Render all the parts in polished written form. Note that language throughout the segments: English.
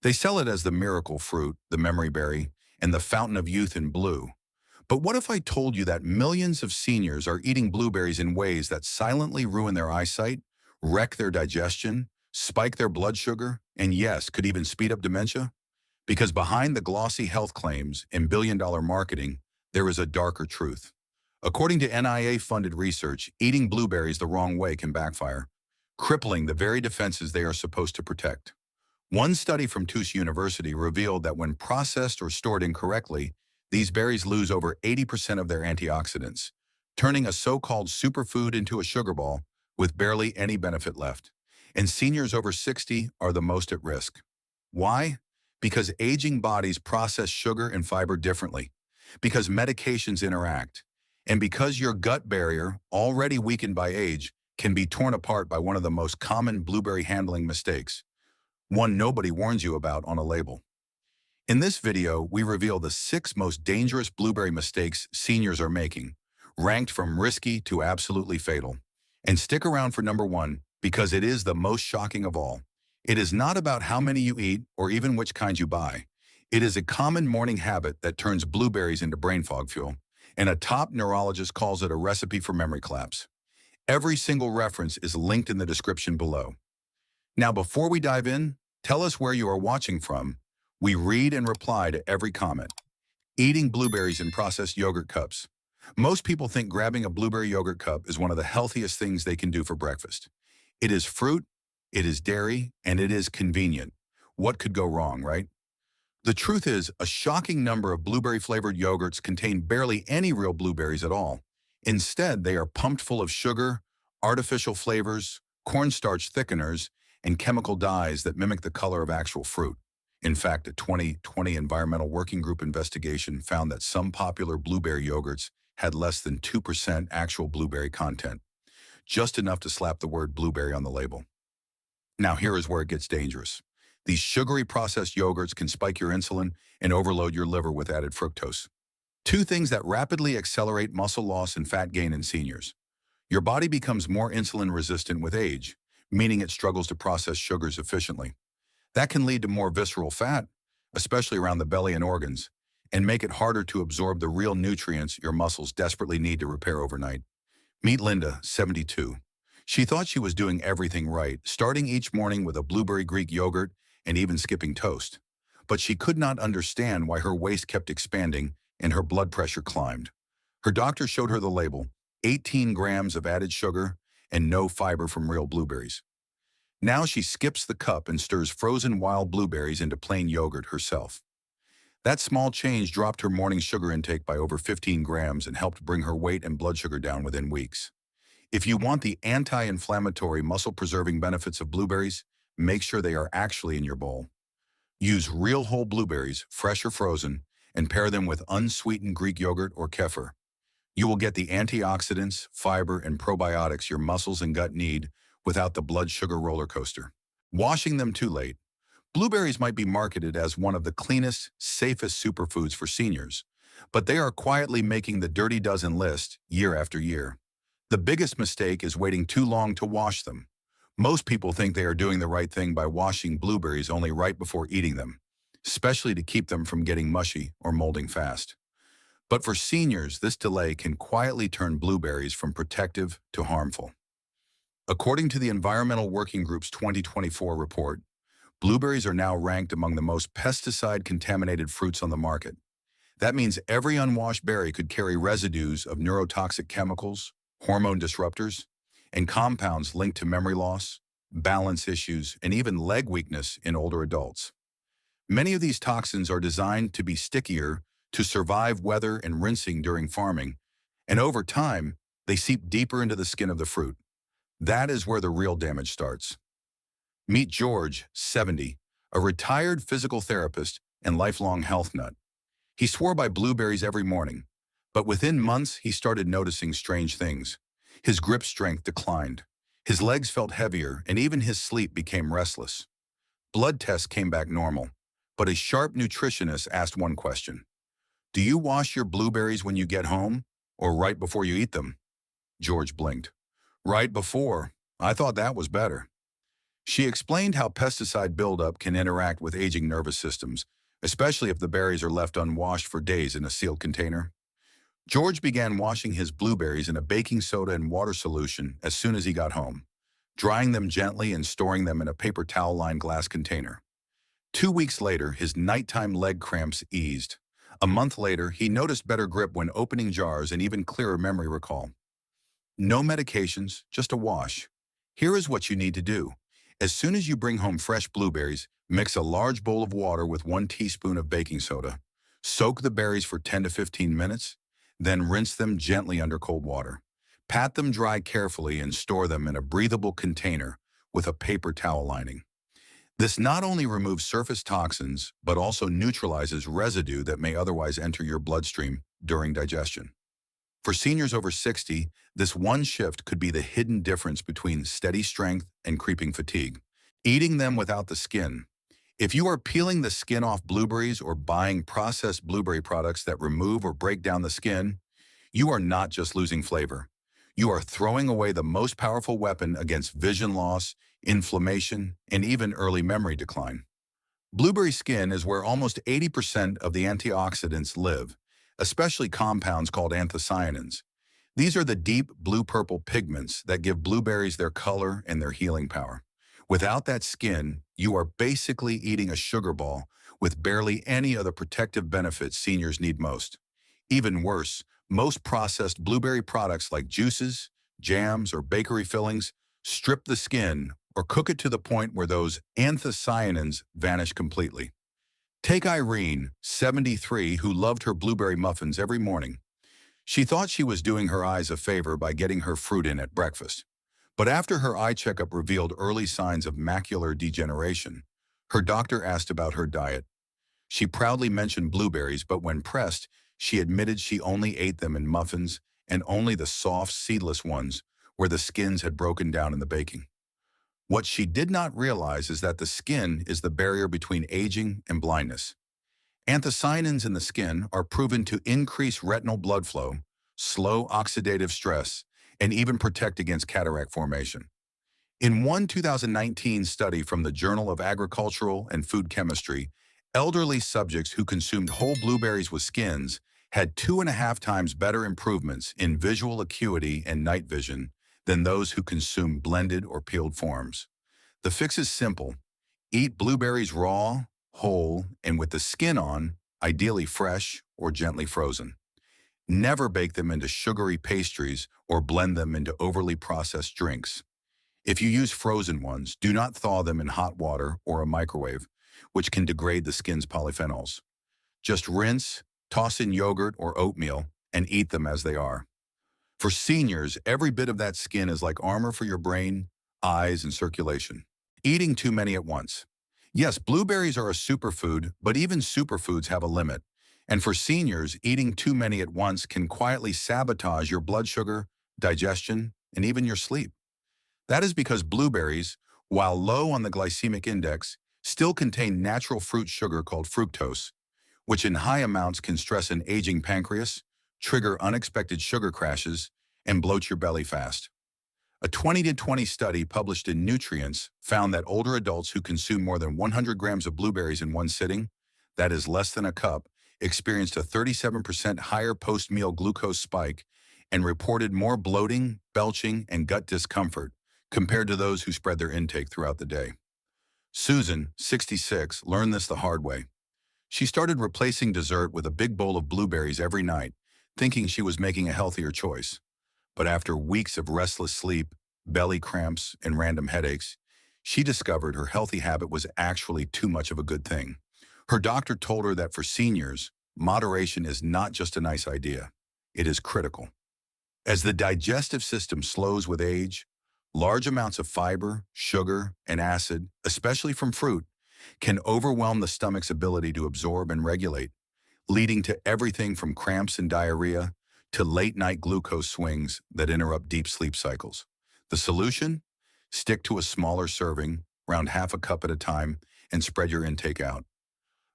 They sell it as the miracle fruit, the memory berry, and the fountain of youth in blue. But what if I told you that millions of seniors are eating blueberries in ways that silently ruin their eyesight, wreck their digestion, spike their blood sugar, and yes, could even speed up dementia? Because behind the glossy health claims and billion-dollar marketing, there is a darker truth. According to NIA-funded research, eating blueberries the wrong way can backfire, crippling the very defenses they are supposed to protect. One study from Tufts University revealed that when processed or stored incorrectly, these berries lose over 80% of their antioxidants, turning a so-called superfood into a sugar ball with barely any benefit left. And seniors over 60 are the most at risk. Why? Because aging bodies process sugar and fiber differently, because medications interact, and because your gut barrier, already weakened by age, can be torn apart by one of the most common blueberry handling mistakes, one nobody warns you about on a label. In this video, we reveal the 6 most dangerous blueberry mistakes seniors are making, ranked from risky to absolutely fatal. And stick around for number 1, because it is the most shocking of all. It is not about how many you eat or even which kind you buy. It is a common morning habit that turns blueberries into brain fog fuel, and a top neurologist calls it a recipe for memory collapse. Every single reference is linked in the description below. Now, before we dive in, tell us where you are watching from. We read and reply to every comment. Eating blueberries in processed yogurt cups. Most people think grabbing a blueberry yogurt cup is one of the healthiest things they can do for breakfast. It is fruit, it is dairy, and it is convenient. What could go wrong, right? The truth is, a shocking number of blueberry-flavored yogurts contain barely any real blueberries at all. Instead, they are pumped full of sugar, artificial flavors, cornstarch thickeners, and chemical dyes that mimic the color of actual fruit. In fact, a 2020 Environmental Working Group investigation found that some popular blueberry yogurts had less than 2% actual blueberry content, just enough to slap the word blueberry on the label. Now here is where it gets dangerous. These sugary processed yogurts can spike your insulin and overload your liver with added fructose. 2 things that rapidly accelerate muscle loss and fat gain in seniors. Your body becomes more insulin resistant with age, meaning it struggles to process sugars efficiently. That can lead to more visceral fat, especially around the belly and organs, and make it harder to absorb the real nutrients your muscles desperately need to repair overnight. Meet Linda, 72. She thought she was doing everything right, starting each morning with a blueberry Greek yogurt and even skipping toast. But she could not understand why her waist kept expanding and her blood pressure climbed. Her doctor showed her the label, 18 grams of added sugar and no fiber from real blueberries. Now she skips the cup and stirs frozen wild blueberries into plain yogurt herself. That small change dropped her morning sugar intake by over 15 grams and helped bring her weight and blood sugar down within weeks. If you want the anti-inflammatory, muscle-preserving benefits of blueberries, make sure they are actually in your bowl. Use real whole blueberries, fresh or frozen, and pair them with unsweetened Greek yogurt or kefir. You will get the antioxidants, fiber, and probiotics your muscles and gut need without the blood sugar roller coaster. Washing them too late. Blueberries might be marketed as one of the cleanest, safest superfoods for seniors, but they are quietly making the dirty dozen list year after year. The biggest mistake is waiting too long to wash them. Most people think they are doing the right thing by washing blueberries only right before eating them, especially to keep them from getting mushy or molding fast. But for seniors, this delay can quietly turn blueberries from protective to harmful. According to the Environmental Working Group's 2024 report, blueberries are now ranked among the most pesticide-contaminated fruits on the market. That means every unwashed berry could carry residues of neurotoxic chemicals, hormone disruptors, and compounds linked to memory loss, balance issues, and even leg weakness in older adults. Many of these toxins are designed to be stickier to survive weather and rinsing during farming, and over time, they seep deeper into the skin of the fruit. That is where the real damage starts. Meet George, 70, a retired physical therapist and lifelong health nut. He swore by blueberries every morning, but within months he started noticing strange things. His grip strength declined, his legs felt heavier, and even his sleep became restless. Blood tests came back normal, but a sharp nutritionist asked one question. Do you wash your blueberries when you get home, or right before you eat them? George blinked. Right before. I thought that was better. She explained how pesticide buildup can interact with aging nervous systems, especially if the berries are left unwashed for days in a sealed container. George began washing his blueberries in a baking soda and water solution as soon as he got home, drying them gently and storing them in a paper towel-lined glass container. 2 weeks later, his nighttime leg cramps eased. A month later, he noticed better grip when opening jars and even clearer memory recall. No medications, just a wash. Here is what you need to do. As soon as you bring home fresh blueberries, mix a large bowl of water with 1 teaspoon of baking soda. Soak the berries for 10 to 15 minutes, then rinse them gently under cold water. Pat them dry carefully and store them in a breathable container with a paper towel lining. This not only removes surface toxins, but also neutralizes residue that may otherwise enter your bloodstream during digestion. For seniors over 60, this one shift could be the hidden difference between steady strength and creeping fatigue. Eating them without the skin. If you are peeling the skin off blueberries or buying processed blueberry products that remove or break down the skin, you are not just losing flavor. You are throwing away the most powerful weapon against vision loss, inflammation, and even early memory decline. Blueberry skin is where almost 80% of the antioxidants live, especially compounds called anthocyanins. These are the deep blue-purple pigments that give blueberries their color and their healing power. Without that skin, you are basically eating a sugar ball with barely any of the protective benefits seniors need most. Even worse, most processed blueberry products like juices, jams, or bakery fillings strip the skin or cook it to the point where those anthocyanins vanish completely. Take Irene, 73, who loved her blueberry muffins every morning. She thought she was doing her eyes a favor by getting her fruit in at breakfast. But after her eye checkup revealed early signs of macular degeneration, her doctor asked about her diet. She proudly mentioned blueberries, but when pressed, she admitted she only ate them in muffins and only the soft, seedless ones where the skins had broken down in the baking. What she did not realize is that the skin is the barrier between aging and blindness. Anthocyanins in the skin are proven to increase retinal blood flow, slow oxidative stress, and even protect against cataract formation. In one 2019 study from the Journal of Agricultural and Food Chemistry, elderly subjects who consumed whole blueberries with skins had 2.5 times better improvements in visual acuity and night vision than those who consumed blended or peeled forms. The fix is simple. Eat blueberries raw, whole, and with the skin on, ideally fresh or gently frozen. Never bake them into sugary pastries or blend them into overly processed drinks. If you use frozen ones, do not thaw them in hot water or a microwave, which can degrade the skin's polyphenols. Just rinse, toss in yogurt or oatmeal, and eat them as they are. For seniors, every bit of that skin is like armor for your brain, eyes, and circulation. Eating too many at once. Yes, blueberries are a superfood, but even superfoods have a limit. And for seniors, eating too many at once can quietly sabotage your blood sugar, digestion, and even your sleep. That is because blueberries, while low on the glycemic index, still contain natural fruit sugar called fructose, which in high amounts can stress an aging pancreas, trigger unexpected sugar crashes, and bloat your belly fast. A 2020 study published in Nutrients found that older adults who consume more than 100 grams of blueberries in one sitting, that is less than a cup, experienced a 37% higher post-meal glucose spike and reported more bloating, belching, and gut discomfort compared to those who spread their intake throughout the day. Susan, 66, learned this the hard way. She started replacing dessert with a big bowl of blueberries every night, thinking she was making a healthier choice. But after weeks of restless sleep, belly cramps, and random headaches, she discovered her healthy habit was actually too much of a good thing. Her doctor told her that for seniors, moderation is not just a nice idea, it is critical. As the digestive system slows with age, large amounts of fiber, sugar, and acid, especially from fruit, can overwhelm the stomach's ability to absorb and regulate, leading to everything from cramps and diarrhea to late-night glucose swings that interrupt deep sleep cycles. The solution? Stick to a smaller serving, around half a cup at a time, and spread your intake out.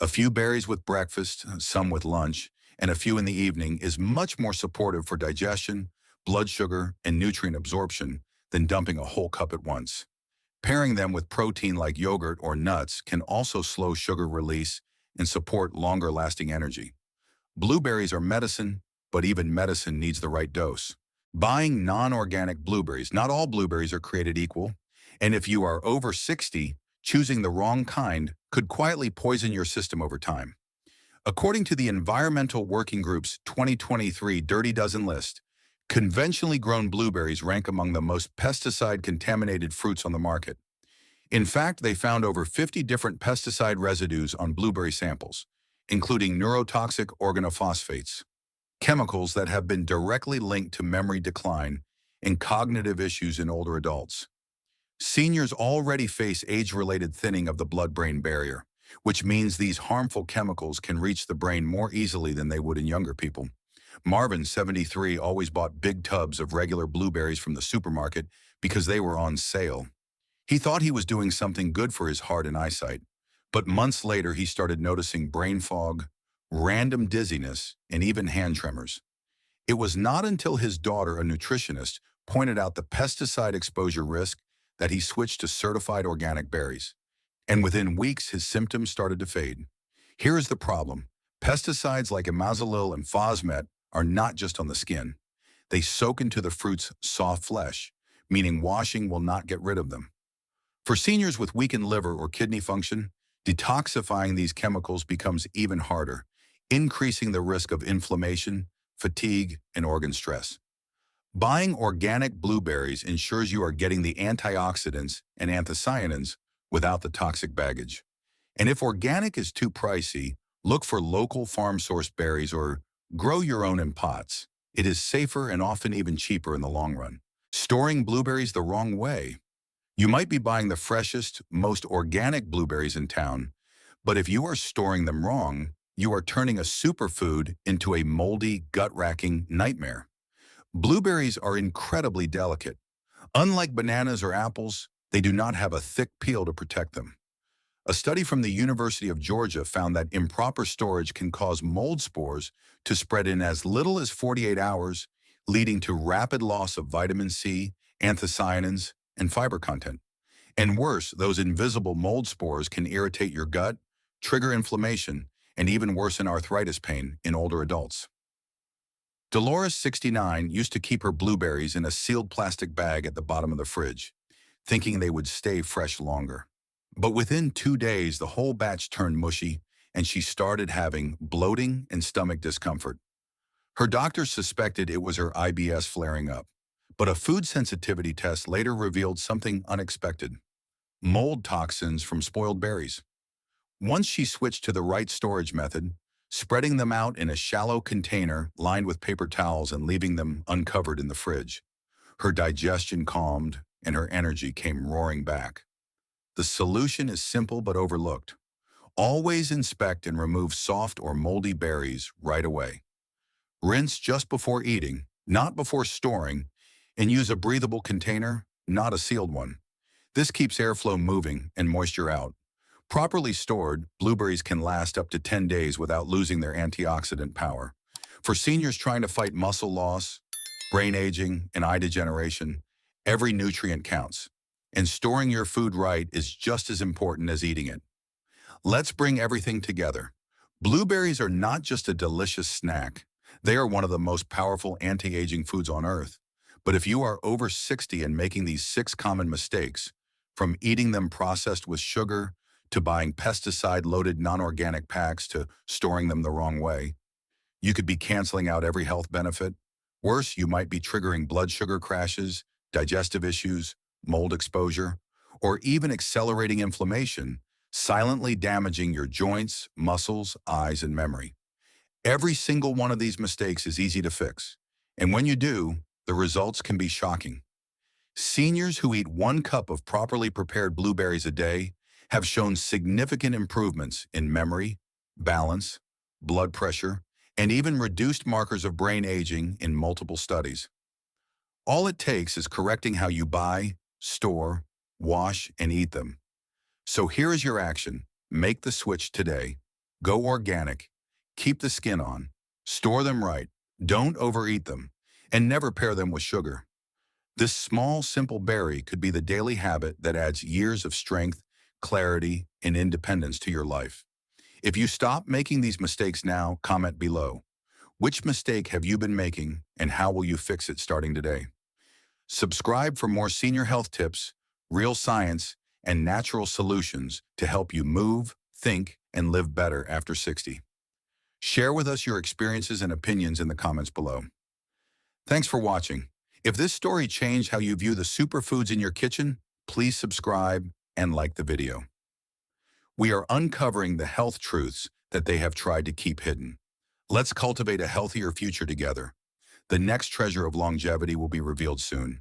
A few berries with breakfast, some with lunch, and a few in the evening is much more supportive for digestion, blood sugar, and nutrient absorption than dumping a whole cup at once. Pairing them with protein like yogurt or nuts can also slow sugar release and support longer-lasting energy. Blueberries are medicine, but even medicine needs the right dose. Buying non-organic blueberries. Not all blueberries are created equal, and if you are over 60, choosing the wrong kind could quietly poison your system over time. According to the Environmental Working Group's 2023 Dirty Dozen list, conventionally grown blueberries rank among the most pesticide-contaminated fruits on the market. In fact, they found over 50 different pesticide residues on blueberry samples, including neurotoxic organophosphates, chemicals that have been directly linked to memory decline and cognitive issues in older adults. Seniors already face age-related thinning of the blood-brain barrier, which means these harmful chemicals can reach the brain more easily than they would in younger people. Marvin, 73, always bought big tubs of regular blueberries from the supermarket because they were on sale. He thought he was doing something good for his heart and eyesight, but months later he started noticing brain fog, random dizziness, and even hand tremors. It was not until his daughter, a nutritionist, pointed out the pesticide exposure risk that he switched to certified organic berries. And within weeks, his symptoms started to fade. Here is the problem. Pesticides like imazalil and phosmet are not just on the skin. They soak into the fruit's soft flesh, meaning washing will not get rid of them. For seniors with weakened liver or kidney function, detoxifying these chemicals becomes even harder, increasing the risk of inflammation, fatigue, and organ stress. Buying organic blueberries ensures you are getting the antioxidants and anthocyanins without the toxic baggage. And if organic is too pricey, look for local farm-sourced berries or grow your own in pots. It is safer and often even cheaper in the long run. Storing blueberries the wrong way. You might be buying the freshest, most organic blueberries in town, but if you are storing them wrong, you are turning a superfood into a moldy, gut-racking nightmare. Blueberries are incredibly delicate. Unlike bananas or apples, they do not have a thick peel to protect them. A study from the University of Georgia found that improper storage can cause mold spores to spread in as little as 48 hours, leading to rapid loss of vitamin C, anthocyanins, and fiber content. And worse, those invisible mold spores can irritate your gut, trigger inflammation, and even worsen arthritis pain in older adults. Dolores, 69, used to keep her blueberries in a sealed plastic bag at the bottom of the fridge, thinking they would stay fresh longer. But within 2 days, the whole batch turned mushy, and she started having bloating and stomach discomfort. Her doctor suspected it was her IBS flaring up, but a food sensitivity test later revealed something unexpected: mold toxins from spoiled berries. Once she switched to the right storage method, spreading them out in a shallow container lined with paper towels and leaving them uncovered in the fridge, her digestion calmed and her energy came roaring back. The solution is simple but overlooked. Always inspect and remove soft or moldy berries right away. Rinse just before eating, not before storing, and use a breathable container, not a sealed one. This keeps airflow moving and moisture out. Properly stored, blueberries can last up to 10 days without losing their antioxidant power. For seniors trying to fight muscle loss, brain aging, and eye degeneration, every nutrient counts. And storing your food right is just as important as eating it. Let's bring everything together. Blueberries are not just a delicious snack. They are one of the most powerful anti-aging foods on earth. But if you are over 60 and making these 6 common mistakes, from eating them processed with sugar, to buying pesticide-loaded non-organic packs, to storing them the wrong way, you could be canceling out every health benefit. Worse, you might be triggering blood sugar crashes, digestive issues, mold exposure, or even accelerating inflammation, silently damaging your joints, muscles, eyes, and memory. Every single one of these mistakes is easy to fix, and when you do, the results can be shocking. Seniors who eat 1 cup of properly prepared blueberries a day have shown significant improvements in memory, balance, blood pressure, and even reduced markers of brain aging in multiple studies. All it takes is correcting how you buy, store, wash, and eat them. So here is your action. Make the switch today. Go organic. Keep the skin on. Store them right. Don't overeat them. And never pair them with sugar. This small, simple berry could be the daily habit that adds years of strength, clarity, and independence to your life. If you stop making these mistakes now, comment below. Which mistake have you been making, and how will you fix it starting today? Subscribe for more senior health tips, real science, and natural solutions to help you move, think, and live better after 60. Share with us your experiences and opinions in the comments below. Thanks for watching. If this story changed how you view the superfoods in your kitchen, please subscribe and like the video. We are uncovering the health truths that they have tried to keep hidden. Let's cultivate a healthier future together. The next treasure of longevity will be revealed soon.